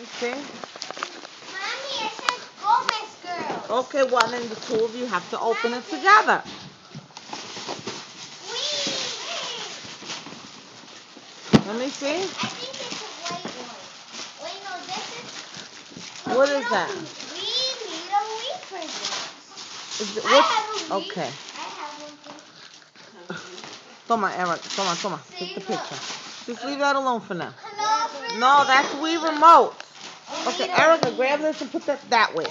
See? Mommy, it says Gomez Girls. Okay, well then the two of you have to open it together. Let me see. I think it's a white one. Wait, no, this is... What is that? We need a Wii for this. Is it, I have a Wii. okay. I have one too. Toma, Eric. Toma. See, Take the look. picture. Just leave that alone for now. Hello, No, that's Wii remote. Oh, Okay, Erica, grab this and put that way.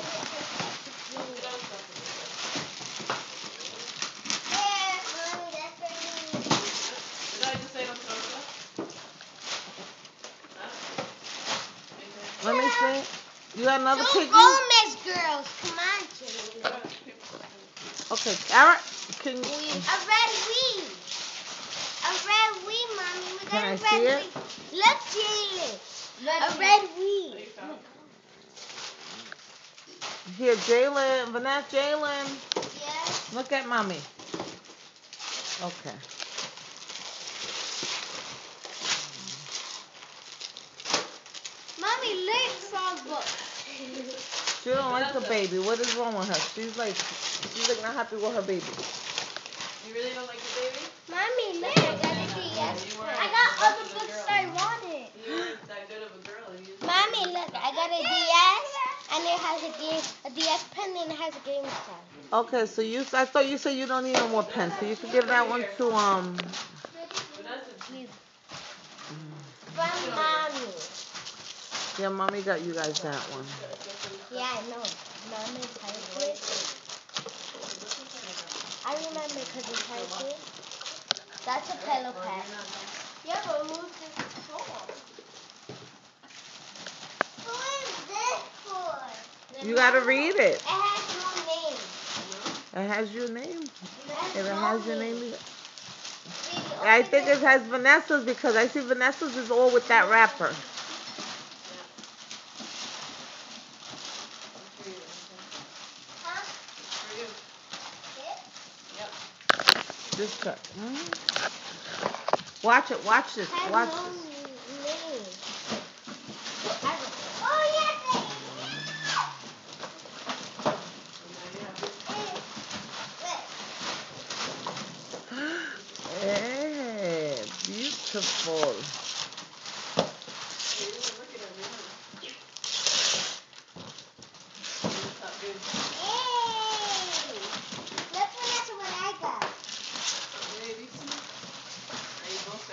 Let me see. You got another piggy? Gomez Girls. Come on, Jaylen. Okay, Eric, can you... A red Wii. A red Wii, Mommy. We got Can I a red see it? Wii. Look, Jaylen. A red Wii. Here, Jaylen. Vanessa, Jaylen. Yes. Look at Mommy. Okay. Mommy, look, Frogbook. She don't like the baby. What is wrong with her? She's like not happy with her baby. You really don't like the baby? Mommy, look, I got a DS. I got other books I wanted. You weren't that good of a girl. Mommy, look, I got a DS, and it has a DS pen, and it has a game set. Okay, so I thought you said you don't need no more pens, so you could give that one to From Mommy. Yeah, Mommy got you guys that one. Yeah, I know. Mommy typed it. I remember because he typed it. That's a pillow pet. Yeah, but who's this for? Who is this for? You gotta read it. It has no name. It has your name. If it no has your name, Baby, I open think it. it has Vanessa's because I see Vanessa's is all with that wrapper. Huh? This cut. Watch it. Watch this. Has Watch no this. name. Oh, yes, Hey, beautiful. Look, Vanessa, what I got.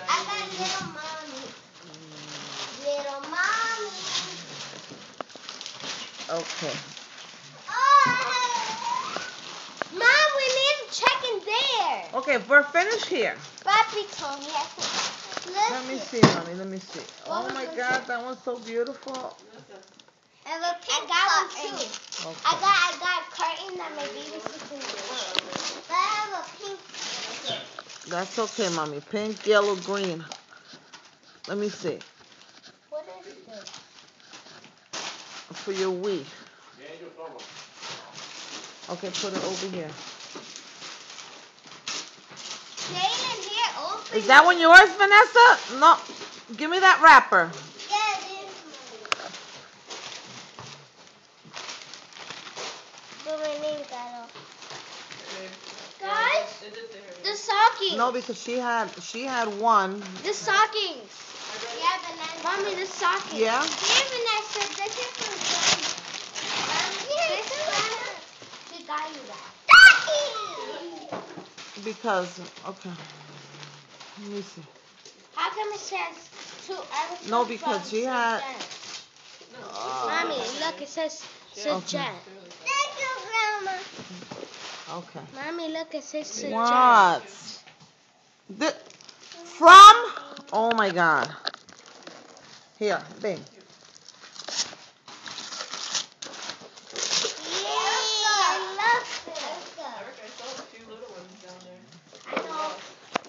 I got little mommy. Little mommy. Okay. Oh, Mom, we need to check in there. Okay, we're finished here. Papi told me I could. Let me see, Mommy. Let me see. Oh my God, that one's so beautiful. I got one too. Okay. I got a curtain that my baby sits in. But I have a pink. That's okay, Mommy. Pink, yellow, green. Let me see. What is this? For your Wii. Okay, put it over here. Jaylen, here, open Is that one yours, Vanessa? No. Give me that wrapper. Yeah, it is. But my name got off. Guys, the stockings. No, because she had one. The stockings. Yeah, Vanessa. Mommy, the stockings. Yeah? Here, Vanessa. This is from Johnny. This is the guy you got. Stockings! Because, okay. Let me see. How come it says to Erica? No, because she had... Mommy, look, it says Jen. Thank you, Grandma. Okay. Mommy, look, it says Jen. What? From? Oh my God. Here, bing.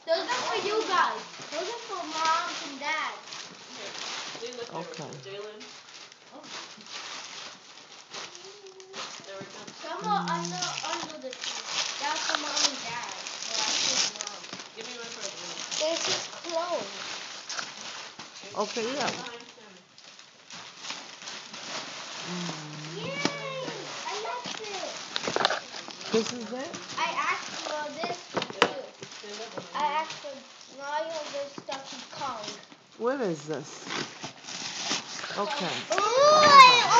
Those are for you guys. Those are for moms and dads. Okay. Some are under the tree. That's for mom and dad. So I think mom. Give me one present. This is clothes. Okay, yeah. This is it? I asked for this too. I asked for Mario vs. Donkey Kong. What is this? Okay. Ooh,